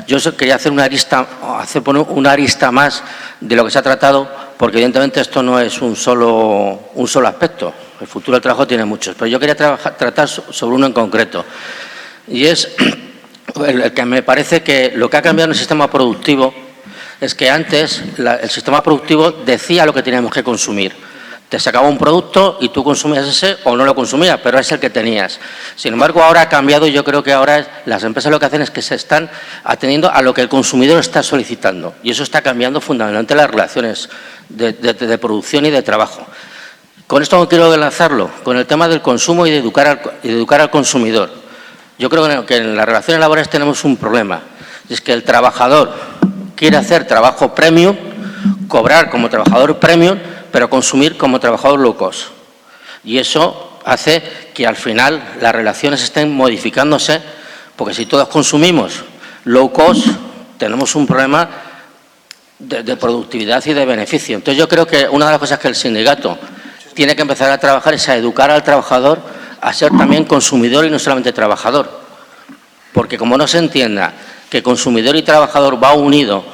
Yo quería hacer una arista más de lo que se ha tratado, porque evidentemente esto no es un solo aspecto. El futuro del trabajo tiene muchos, pero yo quería tratar sobre uno en concreto. Y es el que me parece que lo que ha cambiado en el sistema productivo es que antes el sistema productivo decía lo que teníamos que consumir. Te sacaba un producto y tú consumías ese o no lo consumías, pero es el que tenías. Sin embargo, ahora ha cambiado y yo creo que ahora las empresas lo que hacen es que se están atendiendo a lo que el consumidor está solicitando. Y eso está cambiando fundamentalmente las relaciones de producción y de trabajo. Con esto no quiero enlazarlo con el tema del consumo y de educar al consumidor. Yo creo que en las relaciones laborales tenemos un problema. Es que el trabajador quiere hacer trabajo premium, cobrar como trabajador premium, pero consumir como trabajador low cost. Y eso hace que al final las relaciones estén modificándose, porque si todos consumimos low cost, tenemos un problema de productividad y de beneficio. Entonces yo creo que una de las cosas que el sindicato tiene que empezar a trabajar es a educar al trabajador a ser también consumidor y no solamente trabajador. Porque como no se entienda que consumidor y trabajador va unido,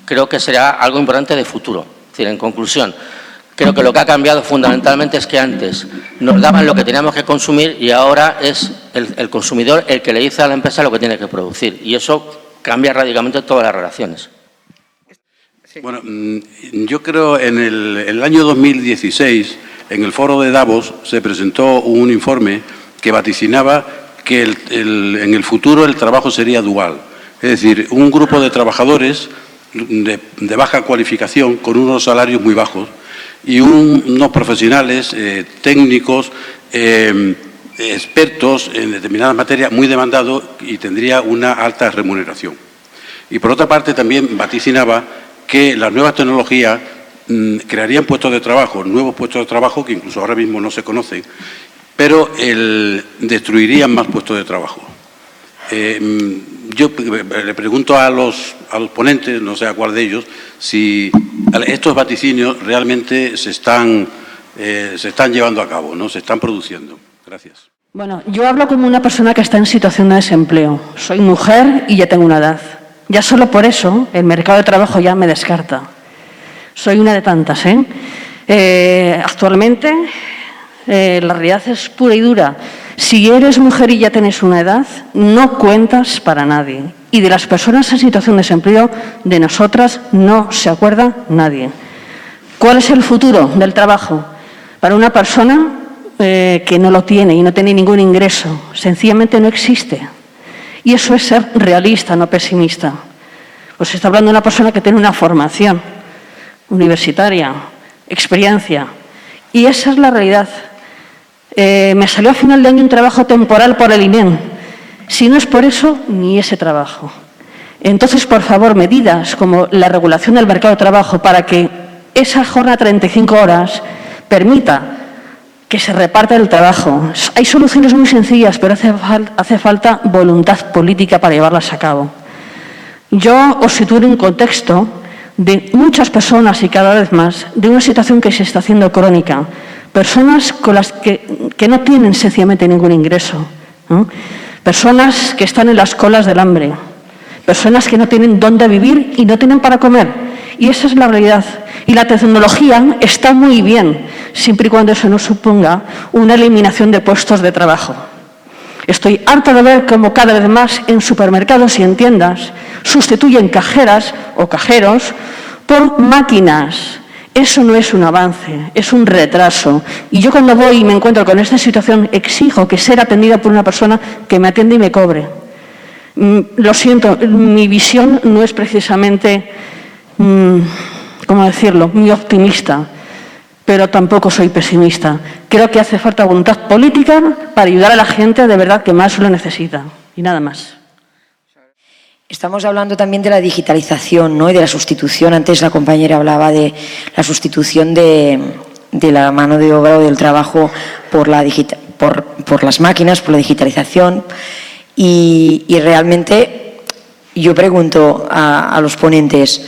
creo que será algo importante de futuro. Es decir, en conclusión, creo que lo que ha cambiado fundamentalmente es que antes nos daban lo que teníamos que consumir y ahora es el consumidor el que le dice a la empresa lo que tiene que producir. Y eso cambia radicalmente todas las relaciones. Bueno, yo creo en el año 2016, en el foro de Davos, se presentó un informe que vaticinaba que en el futuro el trabajo sería dual. Es decir, un grupo de trabajadores de baja cualificación con unos salarios muy bajos y unos profesionales técnicos, expertos en determinadas materias muy demandados y tendría una alta remuneración. Y por otra parte también vaticinaba que las nuevas tecnologías crearían puestos de trabajo, nuevos puestos de trabajo que incluso ahora mismo no se conocen, pero destruirían más puestos de trabajo. Yo le pregunto a los ponentes, no sé a cuál de ellos, si estos vaticinios realmente se están llevando a cabo, ¿no? Se están produciendo. Gracias. Bueno, yo hablo como una persona que está en situación de desempleo. Soy mujer y ya tengo una edad. Ya solo por eso el mercado de trabajo ya me descarta. Soy una de tantas, actualmente la realidad es pura y dura. Si eres mujer y ya tienes una edad, no cuentas para nadie. Y de las personas en situación de desempleo, de nosotras no se acuerda nadie. ¿Cuál es el futuro del trabajo? Para una persona que no lo tiene y no tiene ningún ingreso, sencillamente no existe. Y eso es ser realista, no pesimista. Pues está hablando de una persona que tiene una formación universitaria, experiencia. Y esa es la realidad. Me salió a final de año un trabajo temporal por el INEM. Si no es por eso, ni ese trabajo. Entonces, por favor, medidas como la regulación del mercado de trabajo para que esa jornada de 35 horas permita que se reparta el trabajo. Hay soluciones muy sencillas, pero hace falta voluntad política para llevarlas a cabo. Yo os sitúo en un contexto de muchas personas y cada vez más de una situación que se está haciendo crónica. Personas con las que no tienen sencillamente ningún ingreso, ¿no? Personas que están en las colas del hambre, personas que no tienen dónde vivir y no tienen para comer. Y esa es la realidad. Y la tecnología está muy bien, siempre y cuando eso no suponga una eliminación de puestos de trabajo. Estoy harta de ver cómo cada vez más en supermercados y en tiendas sustituyen cajeras o cajeros por máquinas. Eso no es un avance, es un retraso. Y yo cuando voy y me encuentro con esta situación exijo que ser atendida por una persona que me atienda y me cobre. Lo siento, mi visión no es precisamente, ¿cómo decirlo?, muy optimista, pero tampoco soy pesimista. Creo que hace falta voluntad política para ayudar a la gente de verdad que más lo necesita. Y nada más. Estamos hablando también de la digitalización, ¿no? Y de la sustitución. Antes la compañera hablaba de la sustitución de la mano de obra o del trabajo por las máquinas, por la digitalización. Y realmente yo pregunto a los ponentes,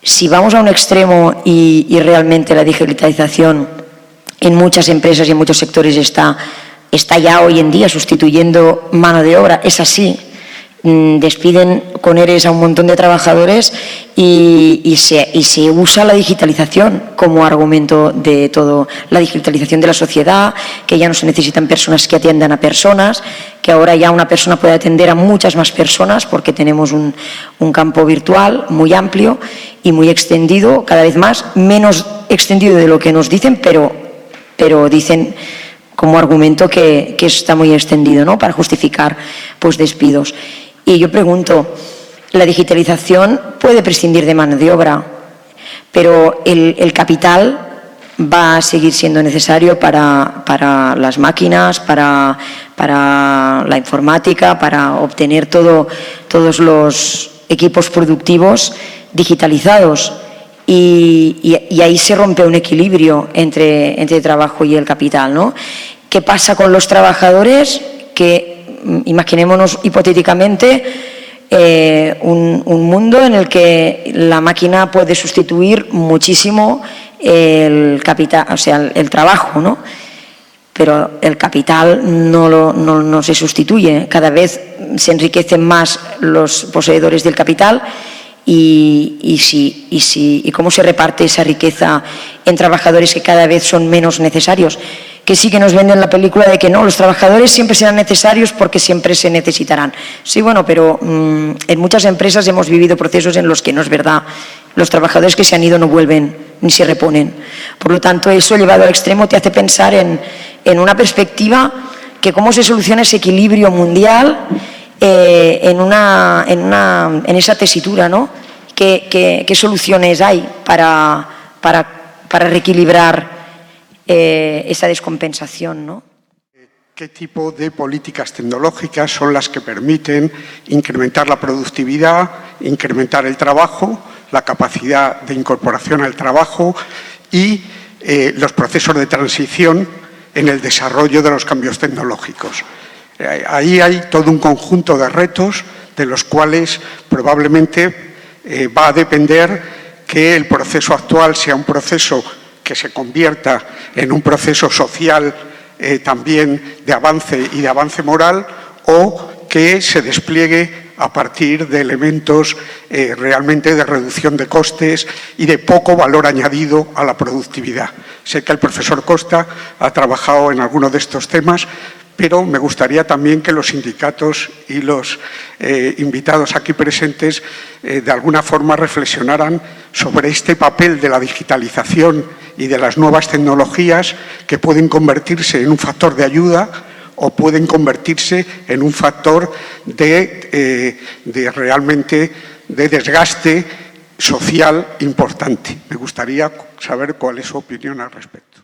si vamos a un extremo y realmente la digitalización en muchas empresas y en muchos sectores está ya hoy en día sustituyendo mano de obra, es así. despiden con ERES a un montón de trabajadores y se usa la digitalización como argumento de todo, la digitalización de la sociedad, que ya no se necesitan personas que atiendan a personas, que ahora ya una persona puede atender a muchas más personas porque tenemos un campo virtual muy amplio y muy extendido, cada vez más, menos extendido de lo que nos dicen, pero dicen como argumento que está muy extendido, ¿no?, para justificar pues despidos. Y yo pregunto, la digitalización puede prescindir de mano de obra, pero el capital va a seguir siendo necesario para las máquinas, para la informática, para obtener todos los equipos productivos digitalizados. Y ahí se rompe un equilibrio entre el trabajo y el capital, ¿no? ¿Qué pasa con los trabajadores que, imaginémonos hipotéticamente, un mundo en el que la máquina puede sustituir muchísimo el capital, o sea, el trabajo, ¿no? Pero el capital no se sustituye. Cada vez se enriquecen más los poseedores del capital y cómo se reparte esa riqueza en trabajadores que cada vez son menos necesarios. Que sí que nos venden la película de que no, los trabajadores siempre serán necesarios porque siempre se necesitarán. Sí, bueno, pero en muchas empresas hemos vivido procesos en los que no es verdad. Los trabajadores que se han ido no vuelven ni se reponen. Por lo tanto, eso llevado al extremo te hace pensar en una perspectiva que cómo se soluciona ese equilibrio mundial en esa tesitura, ¿no? ¿Qué soluciones hay para reequilibrar esa descompensación, ¿no? ¿Qué tipo de políticas tecnológicas son las que permiten incrementar la productividad, incrementar el trabajo, la capacidad de incorporación al trabajo y los procesos de transición en el desarrollo de los cambios tecnológicos? Ahí hay todo un conjunto de retos de los cuales probablemente va a depender que el proceso actual sea un proceso que se convierta en un proceso social también de avance y de avance moral, o que se despliegue a partir de elementos realmente de reducción de costes y de poco valor añadido a la productividad. Sé que el profesor Costa ha trabajado en algunos de estos temas, pero me gustaría también que los sindicatos y los invitados aquí presentes de alguna forma reflexionaran sobre este papel de la digitalización y de las nuevas tecnologías que pueden convertirse en un factor de ayuda o pueden convertirse en un factor de realmente de desgaste social importante. Me gustaría saber cuál es su opinión al respecto.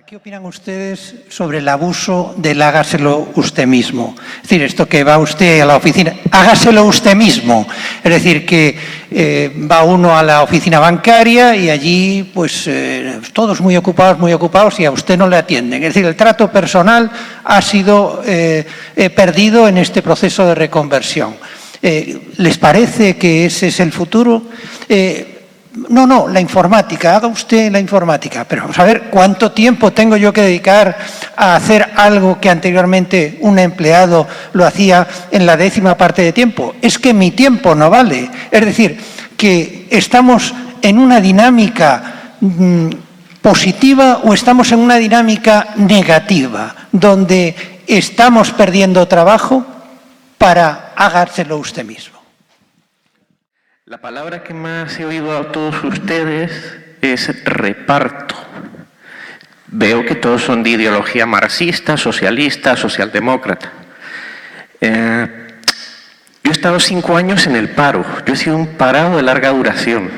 ¿Qué opinan ustedes sobre el abuso del hágaselo usted mismo? Es decir, esto que va usted a la oficina, hágaselo usted mismo. Es decir, que va uno a la oficina bancaria y allí, pues, todos muy ocupados y a usted no le atienden. Es decir, el trato personal ha sido perdido en este proceso de reconversión. ¿Les parece que ese es el futuro? No, la informática, haga usted la informática, pero vamos a ver cuánto tiempo tengo yo que dedicar a hacer algo que anteriormente un empleado lo hacía en la 10ª parte de tiempo. Es que mi tiempo no vale. Es decir, que estamos en una dinámica positiva o estamos en una dinámica negativa, donde estamos perdiendo trabajo para hágaselo usted mismo. La palabra que más he oído a todos ustedes es reparto. Veo que todos son de ideología marxista, socialista, socialdemócrata. Yo he estado 5 años en el paro. Yo he sido un parado de larga duración.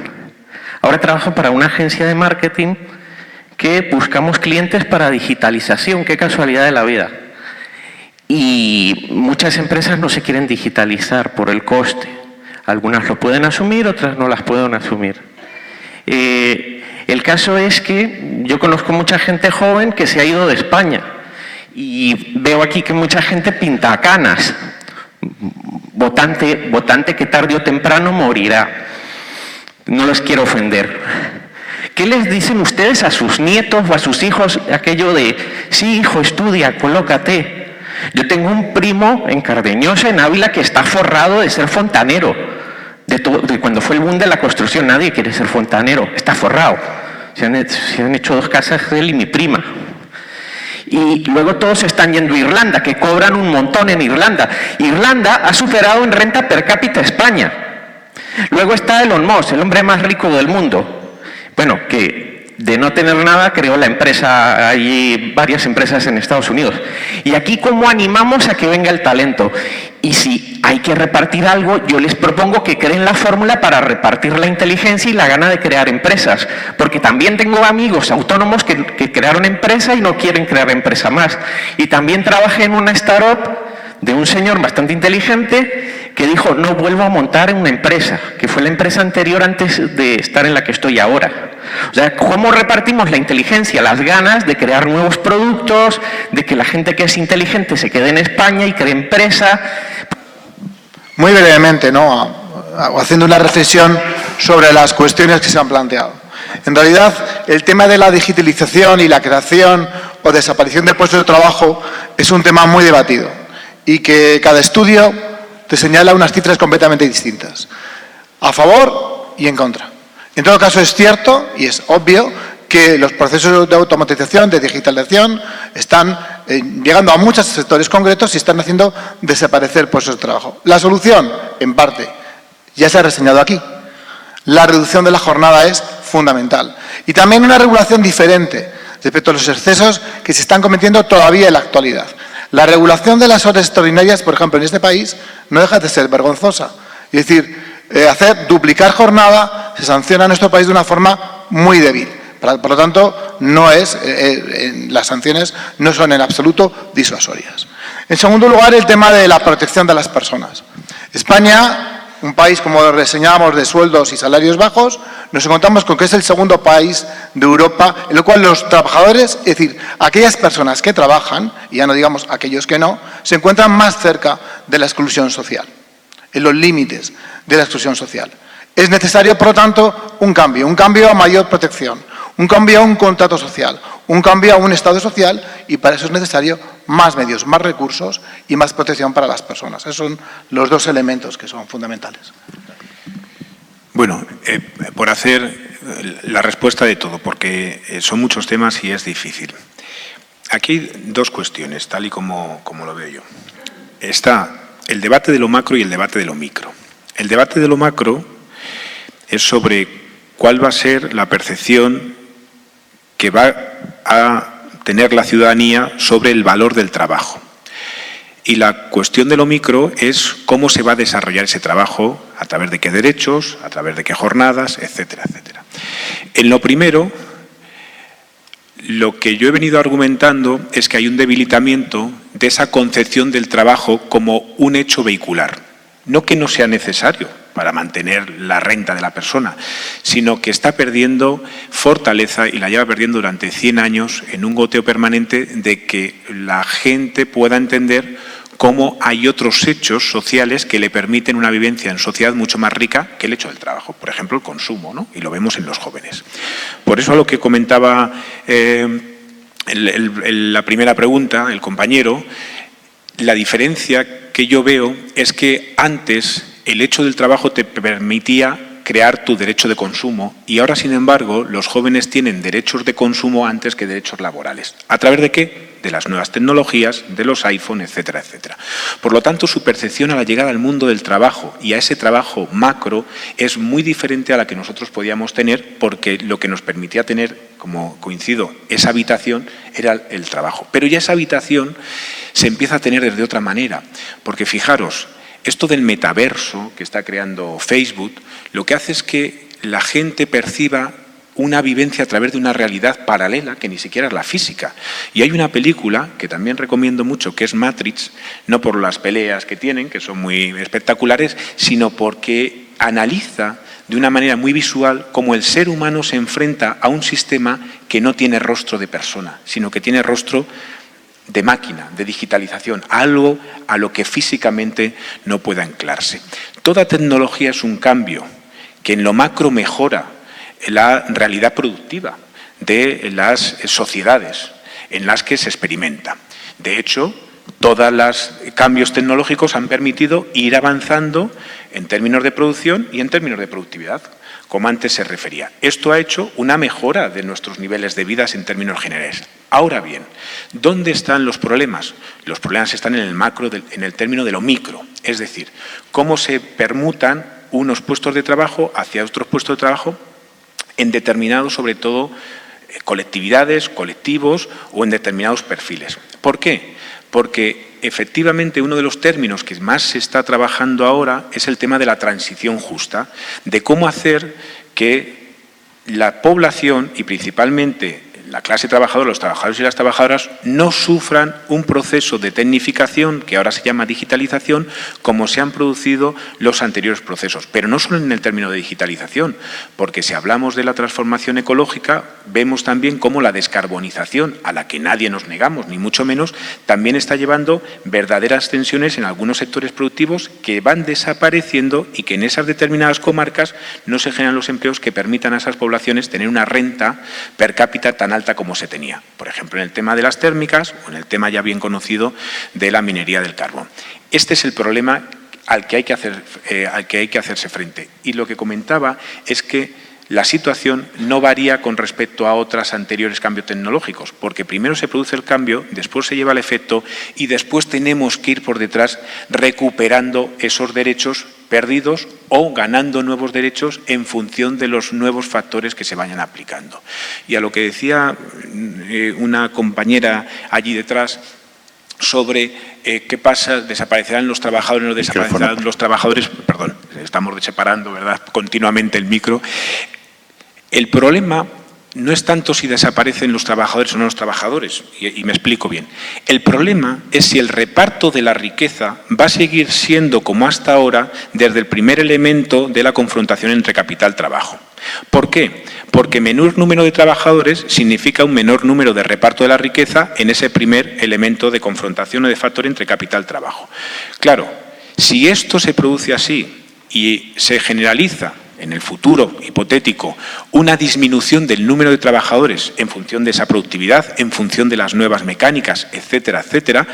Ahora trabajo para una agencia de marketing que buscamos clientes para digitalización. Qué casualidad de la vida. Y muchas empresas no se quieren digitalizar por el coste. Algunas lo pueden asumir, otras no las pueden asumir. El caso es que yo conozco mucha gente joven que se ha ido de España y veo aquí que mucha gente pinta canas. Votante que tarde o temprano morirá. No los quiero ofender. ¿Qué les dicen ustedes a sus nietos o a sus hijos aquello de, sí, hijo, estudia, colócate? Yo tengo un primo en Cardeñosa, en Ávila, que está forrado de ser fontanero. De cuando fue el boom de la construcción, nadie quiere ser fontanero, está forrado. Se han hecho 2 casas de él y mi prima. Y luego todos están yendo a Irlanda, que cobran un montón en Irlanda. Irlanda ha superado en renta per cápita a España. Luego está Elon Musk, el hombre más rico del mundo. Bueno, que de no tener nada creó la empresa, hay varias empresas en Estados Unidos. Y aquí, ¿cómo animamos a que venga el talento? Y si hay que repartir algo, yo les propongo que creen la fórmula para repartir la inteligencia y la gana de crear empresas. Porque también tengo amigos autónomos que crearon empresa y no quieren crear empresa más. Y también trabajé en una startup de un señor bastante inteligente que dijo, no vuelvo a montar en una empresa, que fue la empresa anterior antes de estar en la que estoy ahora. O sea, ¿cómo repartimos la inteligencia, las ganas de crear nuevos productos, de que la gente que es inteligente se quede en España y cree empresa? Muy brevemente, ¿no? Haciendo una reflexión sobre las cuestiones que se han planteado. En realidad, el tema de la digitalización y la creación o desaparición de puestos de trabajo es un tema muy debatido y que cada estudio te señala unas cifras completamente distintas, a favor y en contra. En todo caso, es cierto y es obvio que los procesos de automatización, de digitalización, están llegando a muchos sectores concretos y están haciendo desaparecer puestos de trabajo. La solución, en parte, ya se ha reseñado aquí. La reducción de la jornada es fundamental. Y también una regulación diferente respecto a los excesos que se están cometiendo todavía en la actualidad. La regulación de las horas extraordinarias, por ejemplo, en este país, no deja de ser vergonzosa. Es decir, duplicar jornada se sanciona en nuestro país de una forma muy débil. Por lo tanto, las sanciones no son en absoluto disuasorias. En segundo lugar, el tema de la protección de las personas. España, un país, como reseñábamos, de sueldos y salarios bajos, nos encontramos con que es el segundo país de Europa en el cual los trabajadores, es decir, aquellas personas que trabajan, y ya no digamos aquellos que no, se encuentran más cerca de la exclusión social, en los límites de la exclusión social. Es necesario, por lo tanto, un cambio a mayor protección, un cambio a un contrato social, un cambio a un Estado social, y para eso es necesario más medios, más recursos y más protección para las personas. Esos son los 2 elementos que son fundamentales. Bueno, por hacer la respuesta de todo, porque son muchos temas y es difícil. Aquí hay 2 cuestiones, tal y como lo veo yo. Está el debate de lo macro y el debate de lo micro. El debate de lo macro es sobre cuál va a ser la percepción que va a tener la ciudadanía sobre el valor del trabajo. Y la cuestión de lo micro es cómo se va a desarrollar ese trabajo, a través de qué derechos, a través de qué jornadas, etcétera, etcétera. En lo primero, lo que yo he venido argumentando es que hay un debilitamiento de esa concepción del trabajo como un hecho vehicular. No que no sea necesario para mantener la renta de la persona, sino que está perdiendo fortaleza y la lleva perdiendo durante 100 años en un goteo permanente de que la gente pueda entender cómo hay otros hechos sociales que le permiten una vivencia en sociedad mucho más rica que el hecho del trabajo. Por ejemplo, el consumo, ¿no? Y lo vemos en los jóvenes. Por eso, a lo que comentaba la primera pregunta, el compañero, la diferencia que yo veo es que antes el hecho del trabajo te permitía crear tu derecho de consumo y ahora, sin embargo, los jóvenes tienen derechos de consumo antes que derechos laborales. ¿A través de qué? De las nuevas tecnologías, de los iPhone, etcétera, etcétera. Por lo tanto, su percepción a la llegada al mundo del trabajo y a ese trabajo macro es muy diferente a la que nosotros podíamos tener, porque lo que nos permitía tener, como coincido, esa habitación era el trabajo. Pero ya esa habitación se empieza a tener desde otra manera, porque fijaros, esto del metaverso que está creando Facebook, lo que hace es que la gente perciba una vivencia a través de una realidad paralela que ni siquiera es la física. Y hay una película que también recomiendo mucho, que es Matrix, no por las peleas que tienen, que son muy espectaculares, sino porque analiza de una manera muy visual cómo el ser humano se enfrenta a un sistema que no tiene rostro de persona, sino que tiene rostro de máquina, de digitalización, algo a lo que físicamente no pueda anclarse. Toda tecnología es un cambio que en lo macro mejora la realidad productiva de las sociedades en las que se experimenta. De hecho, todos los cambios tecnológicos han permitido ir avanzando en términos de producción y en términos de productividad, como antes se refería. Esto ha hecho una mejora de nuestros niveles de vida en términos generales. Ahora bien, ¿dónde están los problemas? Los problemas están en el macro, en el término de lo micro, es decir, cómo se permutan unos puestos de trabajo hacia otros puestos de trabajo en determinados, sobre todo, colectividades, colectivos o en determinados perfiles. ¿Por qué? Porque efectivamente uno de los términos que más se está trabajando ahora es el tema de la transición justa, de cómo hacer que la población y principalmente la clase trabajadora, los trabajadores y las trabajadoras no sufran un proceso de tecnificación, que ahora se llama digitalización, como se han producido los anteriores procesos. Pero no solo en el término de digitalización, porque si hablamos de la transformación ecológica, vemos también cómo la descarbonización, a la que nadie nos negamos, ni mucho menos, también está llevando verdaderas tensiones en algunos sectores productivos que van desapareciendo y que en esas determinadas comarcas no se generan los empleos que permitan a esas poblaciones tener una renta per cápita tan alta como se tenía. Por ejemplo, en el tema de las térmicas o en el tema ya bien conocido de la minería del carbón. Este es el problema al que hay que hacerse frente. Y lo que comentaba es que la situación no varía con respecto a otros anteriores cambios tecnológicos, porque primero se produce el cambio, después se lleva el efecto y después tenemos que ir por detrás recuperando esos derechos perdidos o ganando nuevos derechos en función de los nuevos factores que se vayan aplicando. Y a lo que decía una compañera allí detrás sobre qué pasa, desaparecerán los trabajadores, no desaparecerán los trabajadores, perdón, estamos separando, ¿verdad?, continuamente el micro. El problema no es tanto si desaparecen los trabajadores o no los trabajadores, y me explico bien. El problema es si el reparto de la riqueza va a seguir siendo como hasta ahora desde el primer elemento de la confrontación entre capital-trabajo. ¿Por qué? Porque menor número de trabajadores significa un menor número de reparto de la riqueza en ese primer elemento de confrontación o de factor entre capital-trabajo. Claro, si esto se produce así y se generaliza en el futuro hipotético una disminución del número de trabajadores en función de esa productividad, en función de las nuevas mecánicas, etcétera, etcétera,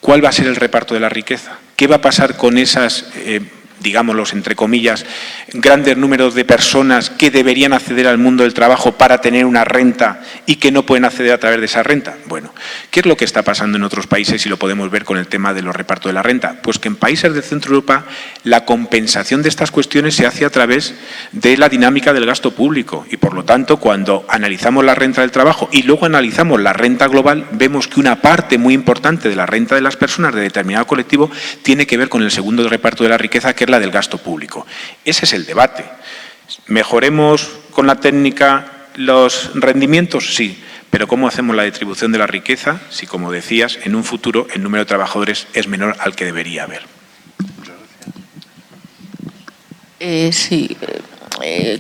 ¿cuál va a ser el reparto de la riqueza? ¿Qué va a pasar con esas, digámoslos entre comillas, grandes números de personas que deberían acceder al mundo del trabajo para tener una renta y que no pueden acceder a través de esa renta? Bueno, ¿qué es lo que está pasando en otros países y lo podemos ver con el tema de los repartos de la renta? Pues que en países del centro de Europa la compensación de estas cuestiones se hace a través de la dinámica del gasto público y por lo tanto cuando analizamos la renta del trabajo y luego analizamos la renta global vemos que una parte muy importante de la renta de las personas de determinado colectivo tiene que ver con el segundo reparto de la riqueza, que es la del gasto público. Ese es el debate. ¿Mejoremos con la técnica los rendimientos? Sí. Pero ¿cómo hacemos la distribución de la riqueza si, como decías, en un futuro el número de trabajadores es menor al que debería haber? Sí.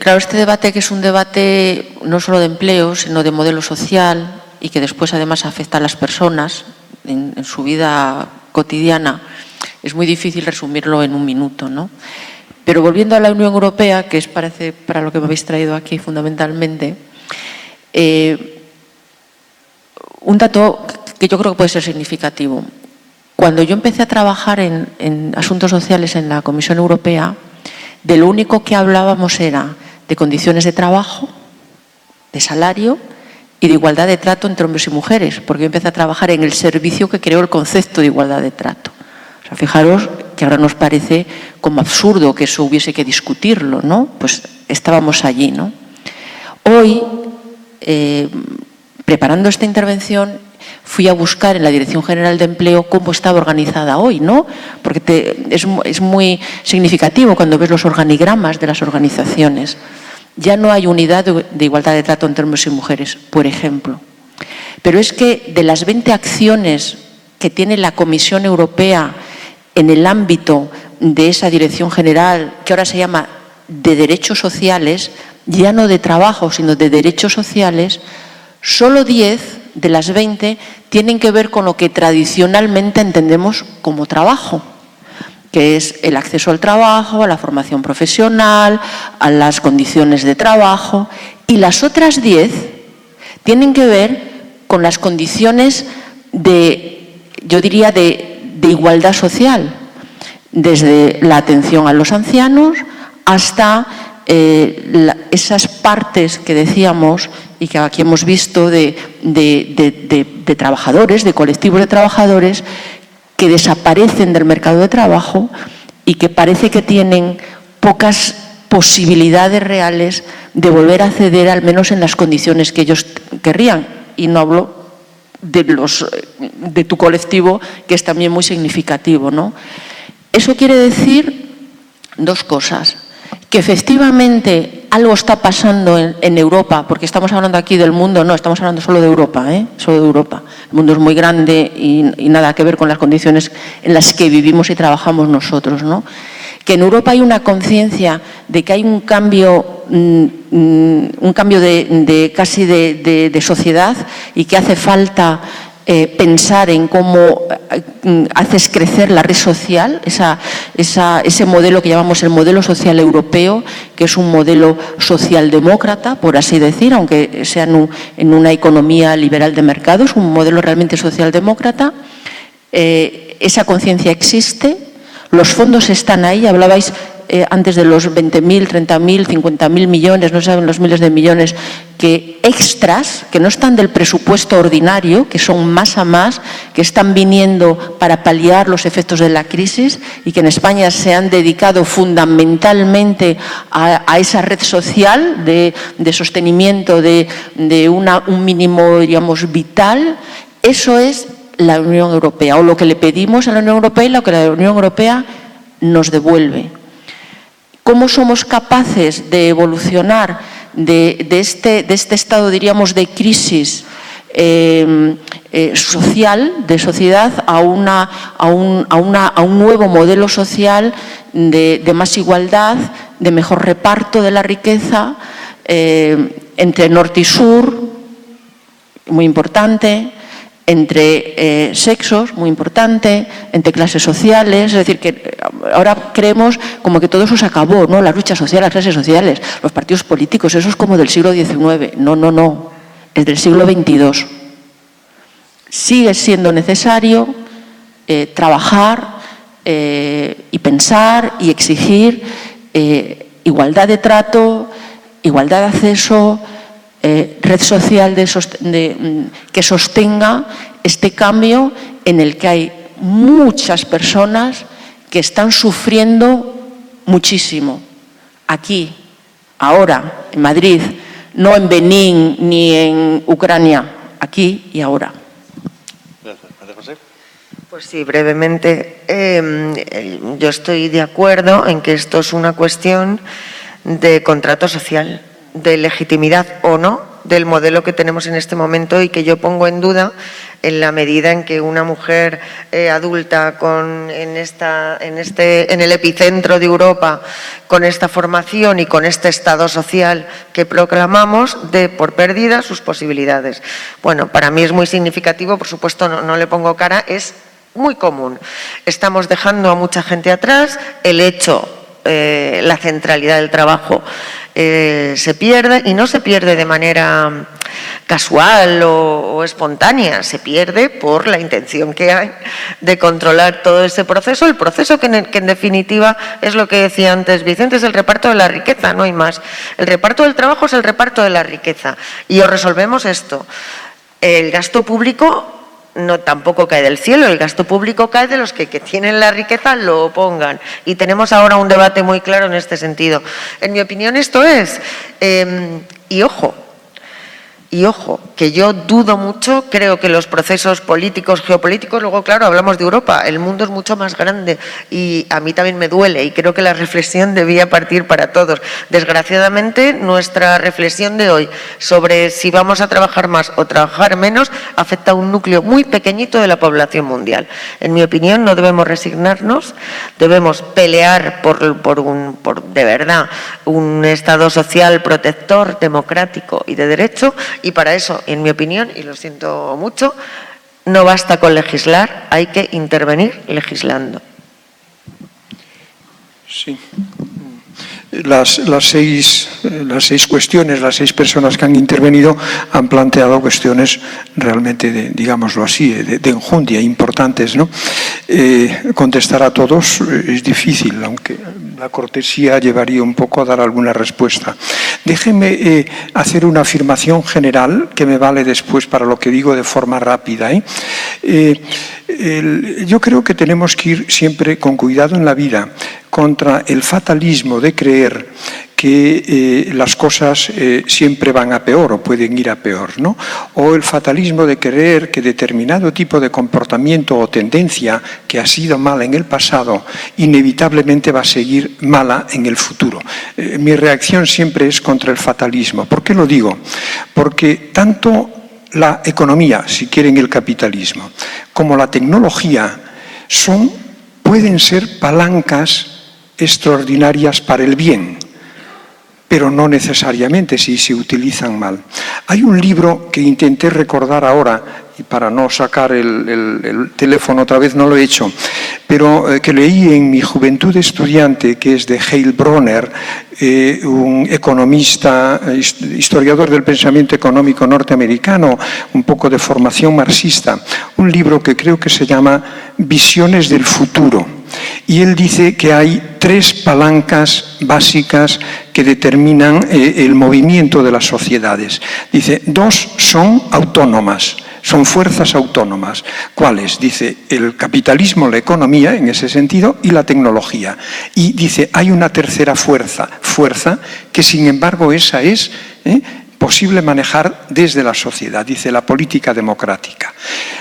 Claro, este debate, que es un debate no solo de empleo, sino de modelo social y que después además afecta a las personas en su vida cotidiana, es muy difícil resumirlo en un minuto, ¿no? Pero volviendo a la Unión Europea, que parece para lo que me habéis traído aquí fundamentalmente, un dato que yo creo que puede ser significativo. Cuando yo empecé a trabajar en asuntos sociales en la Comisión Europea, de lo único que hablábamos era de condiciones de trabajo, de salario y de igualdad de trato entre hombres y mujeres, porque yo empecé a trabajar en el servicio que creó el concepto de igualdad de trato. O sea, fijaros que ahora nos parece como absurdo que eso hubiese que discutirlo, ¿no? Pues estábamos allí, ¿no? Hoy, preparando esta intervención, fui a buscar en la Dirección General de Empleo cómo estaba organizada hoy, ¿no? Porque es muy significativo cuando ves los organigramas de las organizaciones. Ya no hay unidad de igualdad de trato entre hombres y mujeres, por ejemplo. Pero es que de las 20 acciones que tiene la Comisión Europea en el ámbito de esa Dirección General, que ahora se llama de Derechos Sociales, ya no de trabajo, sino de derechos sociales, solo 10 de las 20 tienen que ver con lo que tradicionalmente entendemos como trabajo, que es el acceso al trabajo, a la formación profesional, a las condiciones de trabajo, y las otras 10 tienen que ver con las condiciones de yo diría, de igualdad social, desde la atención a los ancianos hasta esas partes que decíamos y que aquí hemos visto de trabajadores, de colectivos de trabajadores que desaparecen del mercado de trabajo y que parece que tienen pocas posibilidades reales de volver a acceder, al menos en las condiciones que ellos querrían. Y no hablo de tu colectivo, que es también muy significativo, ¿no? Eso quiere decir dos cosas. Que efectivamente algo está pasando en Europa, porque estamos hablando aquí del mundo, no, estamos hablando solo de Europa, solo de Europa. El mundo es muy grande y nada que ver con las condiciones en las que vivimos y trabajamos nosotros, ¿no? Que en Europa hay una conciencia de que hay un cambio casi de sociedad y que hace falta pensar en cómo haces crecer la red social, ese modelo que llamamos el modelo social europeo, que es un modelo socialdemócrata, por así decir, aunque sea en una economía liberal de mercado, es un modelo realmente socialdemócrata. Esa conciencia existe, los fondos están ahí, hablabais antes de los 20.000, 30.000, 50.000 millones, no saben los miles de millones, que extras, que no están del presupuesto ordinario, que son más a más, que están viniendo para paliar los efectos de la crisis y que en España se han dedicado fundamentalmente a esa red social de sostenimiento de un mínimo, digamos, vital. Eso es la Unión Europea, o lo que le pedimos a la Unión Europea y lo que la Unión Europea nos devuelve. ¿Cómo somos capaces de evolucionar de este estado, diríamos, de crisis social, de sociedad, a un nuevo modelo social de más igualdad, de mejor reparto de la riqueza, entre norte y sur, muy importante, entre sexos, muy importante, entre clases sociales? Es decir, que ahora creemos como que todo eso se acabó, ¿no? La lucha social, las clases sociales, los partidos políticos, eso es como del siglo XIX. No, no, no, es del siglo XXII. Sigue siendo necesario trabajar y pensar y exigir igualdad de trato, igualdad de acceso, red social que sostenga este cambio en el que hay muchas personas que están sufriendo muchísimo. Aquí, ahora, en Madrid, no en Benín ni en Ucrania, aquí y ahora. Pues sí, brevemente. Yo estoy de acuerdo en que esto es una cuestión de contrato social, de legitimidad o no del modelo que tenemos en este momento y que yo pongo en duda en la medida en que una mujer adulta en el epicentro de Europa, con esta formación y con este estado social que proclamamos, dé por pérdidas sus posibilidades. Bueno, para mí es muy significativo, por supuesto no le pongo cara, es muy común. Estamos dejando a mucha gente atrás, el hecho, la centralidad del trabajo se pierde, y no se pierde de manera casual o espontánea, se pierde por la intención que hay de controlar todo ese proceso, el proceso que en definitiva es lo que decía antes Vicente, es el reparto de la riqueza, no hay más. El reparto del trabajo es el reparto de la riqueza y os resolvemos esto. El gasto público no tampoco cae del cielo, el gasto público cae de los que tienen la riqueza lo pongan. Y tenemos ahora un debate muy claro en este sentido. En mi opinión esto es, y ojo, que yo dudo mucho, creo que los procesos políticos, geopolíticos, luego claro, hablamos de Europa, el mundo es mucho más grande y a mí también me duele y creo que la reflexión debía partir para todos. Desgraciadamente, nuestra reflexión de hoy sobre si vamos a trabajar más o trabajar menos afecta a un núcleo muy pequeñito de la población mundial. En mi opinión, no debemos resignarnos, debemos pelear por de verdad un Estado social protector, democrático y de derecho. Y para eso, en mi opinión, y lo siento mucho, no basta con legislar, hay que intervenir legislando. Sí. las seis cuestiones, las 6 personas que han intervenido han planteado cuestiones realmente, digámoslo así, de enjundia, importantes, ¿no? Contestar a todos es difícil, aunque la cortesía llevaría un poco a dar alguna respuesta. Déjenme hacer una afirmación general que me vale después para lo que digo de forma rápida. Yo creo que tenemos que ir siempre con cuidado en la vida contra el fatalismo de creer que las cosas siempre van a peor o pueden ir a peor, ¿no? O el fatalismo de creer que determinado tipo de comportamiento o tendencia que ha sido mala en el pasado inevitablemente va a seguir mala en el futuro. Mi reacción siempre es contra el fatalismo. ¿Por qué lo digo? Porque tanto la economía, si quieren el capitalismo, como la tecnología pueden ser palancas extraordinarias para el bien, pero no necesariamente si se utilizan mal. Hay un libro que intenté recordar ahora, y para no sacar el teléfono otra vez no lo he hecho, pero que leí en mi juventud estudiante, que es de Heilbronner, un economista, historiador del pensamiento económico norteamericano, un poco de formación marxista, un libro que creo que se llama Visiones del futuro. Y él dice que hay 3 palancas básicas que determinan el movimiento de las sociedades. Dice, 2 son autónomas, son fuerzas autónomas. ¿Cuáles? Dice, el capitalismo, la economía, en ese sentido, y la tecnología. Y dice, hay una tercera fuerza que sin embargo esa es posible manejar desde la sociedad, dice la política democrática.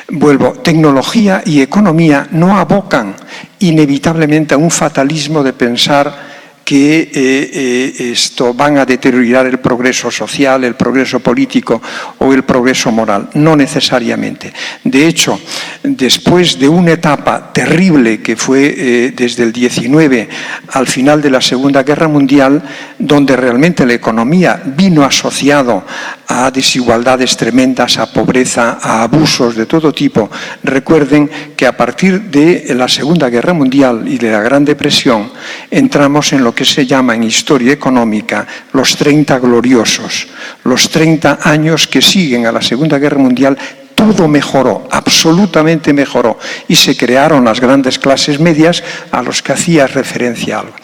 Vuelvo, tecnología y economía no abocan inevitablemente a un fatalismo de pensar que esto van a deteriorar el progreso social, el progreso político o el progreso moral. No necesariamente. De hecho, después de una etapa terrible que fue desde el 19 al final de la Segunda Guerra Mundial, donde realmente la economía vino asociado a desigualdades tremendas, a pobreza, a abusos de todo tipo. Recuerden que a partir de la Segunda Guerra Mundial y de la Gran Depresión entramos en lo que se llama en historia económica los 30 gloriosos, los 30 años que siguen a la Segunda Guerra Mundial. Todo mejoró, absolutamente mejoró, y se crearon las grandes clases medias a los que hacía referencia algo.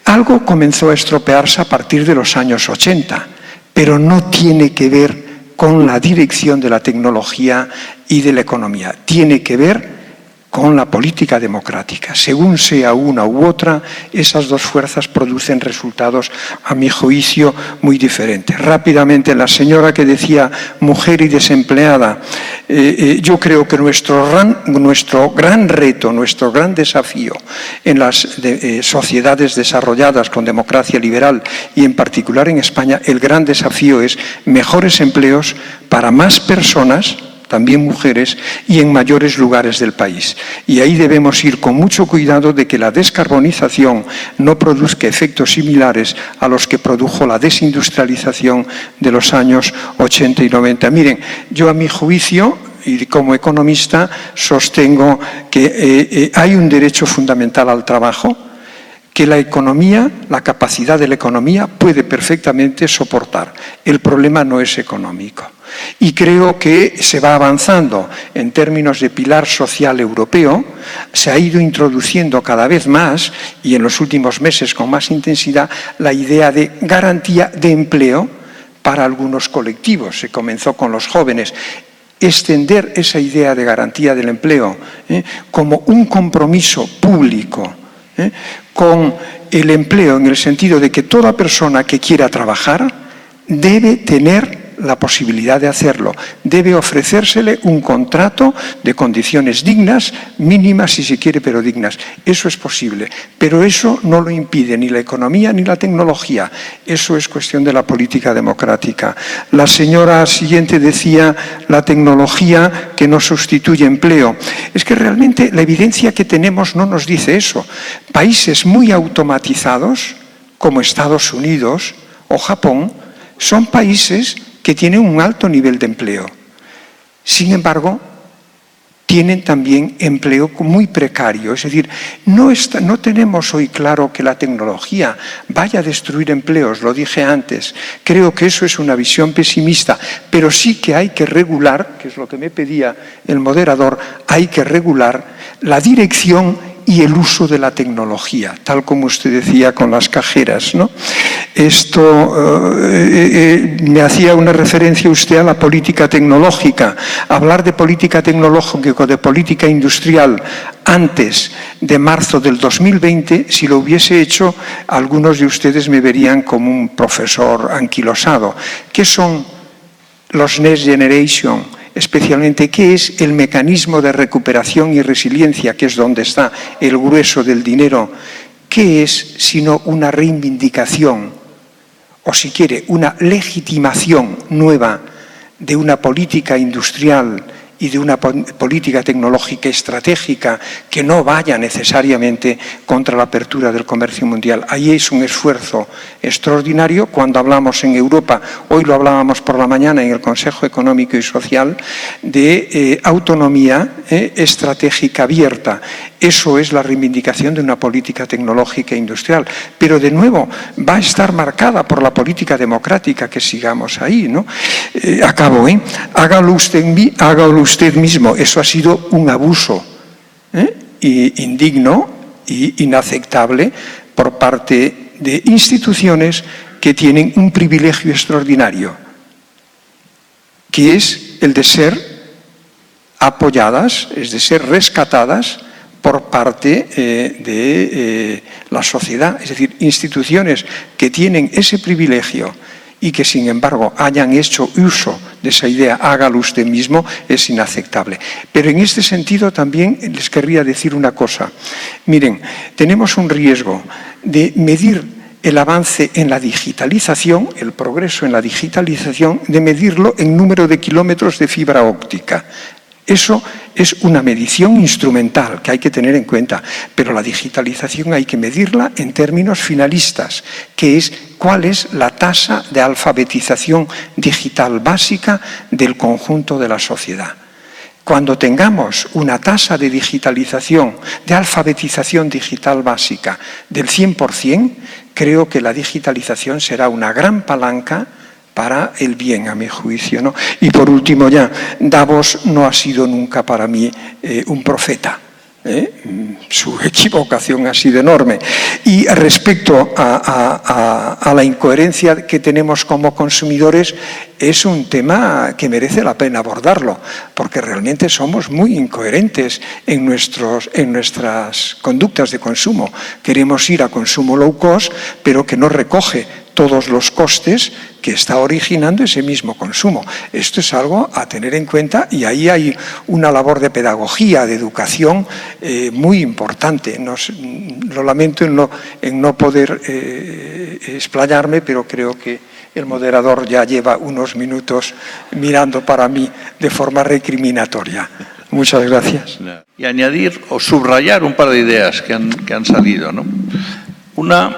Algo comenzó a estropearse a partir de los años 80, pero no tiene que ver con la dirección de la tecnología y de la economía, tiene que ver con la política democrática. Según sea una u otra, esas 2 fuerzas producen resultados, a mi juicio, muy diferentes. Rápidamente, la señora que decía mujer y desempleada, yo creo que nuestro gran reto, nuestro gran desafío en las sociedades desarrolladas con democracia liberal y en particular en España, el gran desafío es mejores empleos para más personas, también mujeres, y en mayores lugares del país. Y ahí debemos ir con mucho cuidado de que la descarbonización no produzca efectos similares a los que produjo la desindustrialización de los años 80 y 90. Miren, yo a mi juicio, y como economista, sostengo que hay un derecho fundamental al trabajo, que la economía, la capacidad de la economía puede perfectamente soportar. El problema no es económico. Y creo que se va avanzando en términos de pilar social europeo, se ha ido introduciendo cada vez más, y en los últimos meses con más intensidad, la idea de garantía de empleo para algunos colectivos. Se comenzó con los jóvenes. Extender esa idea de garantía del empleo como un compromiso público con el empleo, en el sentido de que toda persona que quiera trabajar debe tener la posibilidad de hacerlo, debe ofrecérsele un contrato de condiciones dignas, mínimas si se quiere, pero dignas. Eso es posible, pero eso no lo impide ni la economía ni la tecnología. Eso es cuestión de la política democrática. La señora siguiente decía la tecnología que no sustituye empleo. Es que realmente la evidencia que tenemos no nos dice eso. Países muy automatizados, como Estados Unidos o Japón, son países que tienen un alto nivel de empleo. Sin embargo, tienen también empleo muy precario. Es decir, no tenemos hoy claro que la tecnología vaya a destruir empleos, lo dije antes. Creo que eso es una visión pesimista, pero sí que hay que regular, que es lo que me pedía el moderador, hay que regular la dirección y el uso de la tecnología, tal como usted decía con las cajeras, ¿no? Esto me hacía una referencia usted a la política tecnológica. Hablar de política tecnológica o de política industrial antes de marzo del 2020, si lo hubiese hecho, algunos de ustedes me verían como un profesor anquilosado. ¿Qué son los Next Generation? Especialmente, ¿qué es el mecanismo de recuperación y resiliencia, que es donde está el grueso del dinero? ¿Qué es sino una reivindicación, o si quiere, una legitimación nueva de una política industrial y de una política tecnológica estratégica que no vaya necesariamente contra la apertura del comercio mundial? Ahí es un esfuerzo extraordinario. Cuando hablamos en Europa, hoy lo hablábamos por la mañana en el Consejo Económico y Social, de autonomía estratégica abierta. Eso es la reivindicación de una política tecnológica e industrial. Pero, de nuevo, va a estar marcada por la política democrática, que sigamos ahí, ¿no? Acabo, hágalo usted mismo. Eso ha sido un abuso indigno e inaceptable por parte de instituciones que tienen un privilegio extraordinario, que es el de ser apoyadas, es de ser rescatadas por parte de la sociedad. Es decir, instituciones que tienen ese privilegio y que, sin embargo, hayan hecho uso de esa idea, hágalo usted mismo, es inaceptable. Pero en este sentido también les querría decir una cosa. Miren, tenemos un riesgo de medir el avance en la digitalización, el progreso en la digitalización, de medirlo en número de kilómetros de fibra óptica. Eso es una medición instrumental que hay que tener en cuenta, pero la digitalización hay que medirla en términos finalistas, que es cuál es la tasa de alfabetización digital básica del conjunto de la sociedad. Cuando tengamos una tasa de digitalización, de alfabetización digital básica del 100%, creo que la digitalización será una gran palanca para el bien, a mi juicio, ¿no? Y por último ya, Davos no ha sido nunca para mí un profeta. Su equivocación ha sido enorme. Y respecto a la incoherencia que tenemos como consumidores, es un tema que merece la pena abordarlo, porque realmente somos muy incoherentes en nuestras conductas de consumo. Queremos ir a consumo low cost, pero que no recoge todos los costes que está originando ese mismo consumo. Esto es algo a tener en cuenta, y ahí hay una labor de pedagogía, de educación muy importante. Lo lamento en no poder explayarme, pero creo que el moderador ya lleva unos minutos mirando para mí de forma recriminatoria. Muchas gracias. Y añadir o subrayar un par de ideas que han salido, ¿no? Una,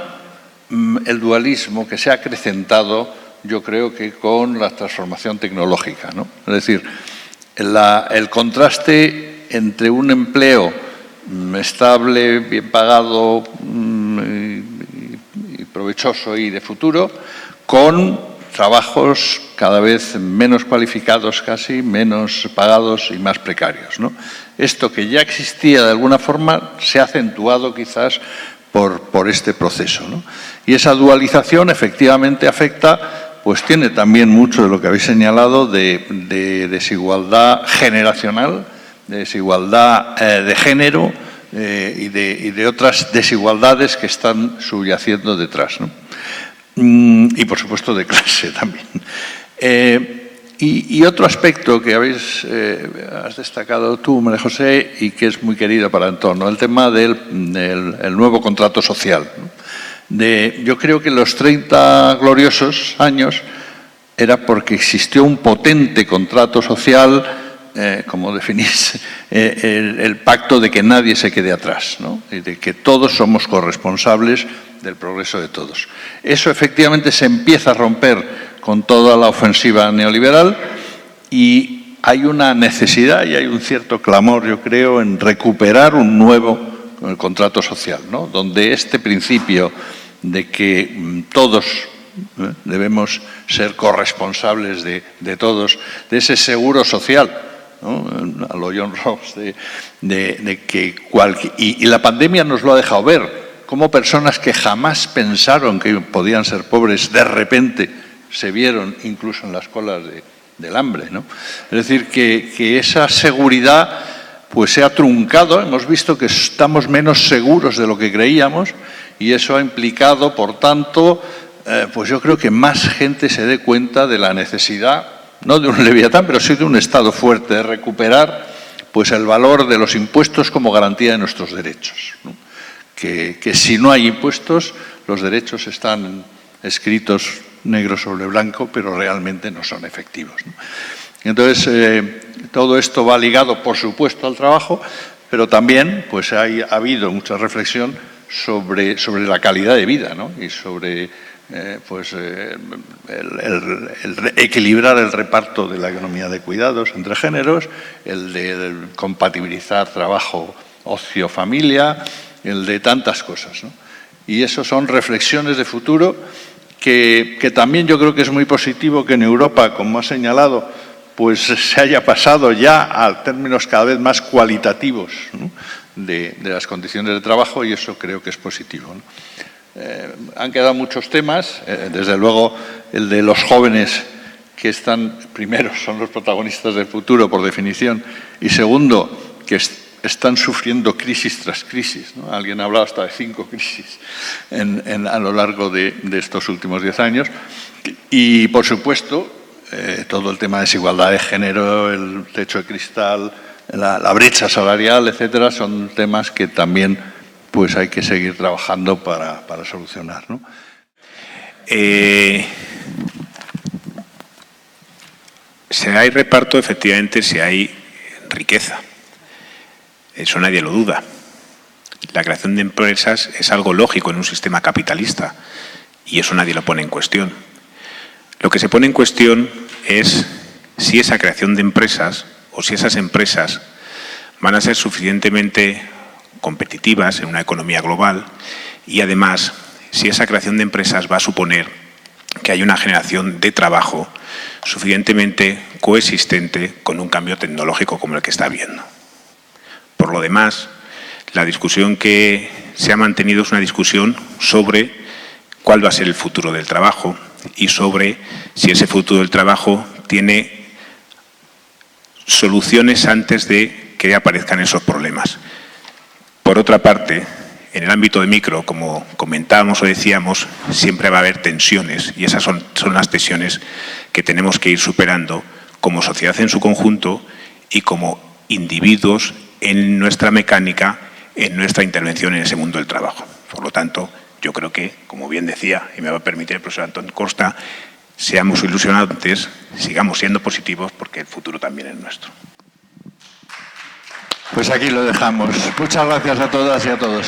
el dualismo que se ha acrecentado, yo creo que con la transformación tecnológica, ¿no? Es decir, el contraste entre un empleo estable, bien pagado y provechoso y de futuro, con trabajos cada vez menos cualificados, casi menos pagados y más precarios, ¿no? Esto que ya existía de alguna forma se ha acentuado quizás por este proceso, ¿no? Y esa dualización efectivamente afecta, pues tiene también mucho de lo que habéis señalado de desigualdad generacional, de desigualdad de género y de otras desigualdades que están subyaciendo detrás, ¿no? Y por supuesto de clase también. Y otro aspecto que has destacado tú, María José, y que es muy querido para el entorno, el tema del nuevo contrato social, ¿no? Yo creo que los 30 gloriosos años era porque existió un potente contrato social, como definís, el pacto de que nadie se quede atrás, ¿no? Y de que todos somos corresponsables del progreso de todos. Eso efectivamente se empieza a romper con toda la ofensiva neoliberal y hay una necesidad y hay un cierto clamor, yo creo, en recuperar un nuevo contrato social, ¿no? Donde este principio de que todos debemos ser corresponsables de todos, de ese seguro social, ¿no? A lo John Rawls, y la pandemia nos lo ha dejado ver, cómo personas que jamás pensaron que podían ser pobres, de repente se vieron incluso en las colas del hambre, ¿no? Es decir, que esa seguridad pues se ha truncado, hemos visto que estamos menos seguros de lo que creíamos y eso ha implicado, por tanto, pues yo creo que más gente se dé cuenta de la necesidad, no de un leviatán, pero sí de un Estado fuerte, de recuperar pues el valor de los impuestos como garantía de nuestros derechos, ¿no? Que si no hay impuestos, los derechos están escritos negro sobre blanco, pero realmente no son efectivos, ¿no? Entonces, todo esto va ligado, por supuesto, al trabajo, pero también pues ha habido mucha reflexión sobre la calidad de vida, ¿no? Y sobre el equilibrar el reparto de la economía de cuidados entre géneros, el de compatibilizar trabajo, ocio, familia, el de tantas cosas, ¿no? Y eso son reflexiones de futuro que también yo creo que es muy positivo que en Europa, como ha señalado, pues se haya pasado ya a términos cada vez más cualitativos, ¿no? de las condiciones de trabajo, y eso creo que es positivo, ¿no? Han quedado muchos temas, desde luego el de los jóvenes que están, primero, son los protagonistas del futuro por definición, y segundo, que están sufriendo crisis tras crisis, ¿no? Alguien ha hablado hasta de 5 crisis a lo largo de estos últimos 10 años. Y, por supuesto, todo el tema de desigualdad de género, el techo de cristal, la brecha salarial, etcétera, son temas que también pues hay que seguir trabajando para solucionar, ¿no? Si hay reparto, efectivamente, si hay riqueza. Eso nadie lo duda. La creación de empresas es algo lógico en un sistema capitalista y eso nadie lo pone en cuestión. Lo que se pone en cuestión es si esa creación de empresas o si esas empresas van a ser suficientemente competitivas en una economía global y además si esa creación de empresas va a suponer que hay una generación de trabajo suficientemente coexistente con un cambio tecnológico como el que está habiendo. Por lo demás, la discusión que se ha mantenido es una discusión sobre cuál va a ser el futuro del trabajo y sobre si ese futuro del trabajo tiene soluciones antes de que aparezcan esos problemas. Por otra parte, en el ámbito de micro, como comentábamos o decíamos, siempre va a haber tensiones y esas son las tensiones que tenemos que ir superando como sociedad en su conjunto y como individuos en nuestra mecánica, en nuestra intervención en ese mundo del trabajo. Por lo tanto, yo creo que, como bien decía, y me va a permitir el profesor Antón Costa, seamos ilusionantes, sigamos siendo positivos, porque el futuro también es nuestro. Pues aquí lo dejamos. Muchas gracias a todas y a todos.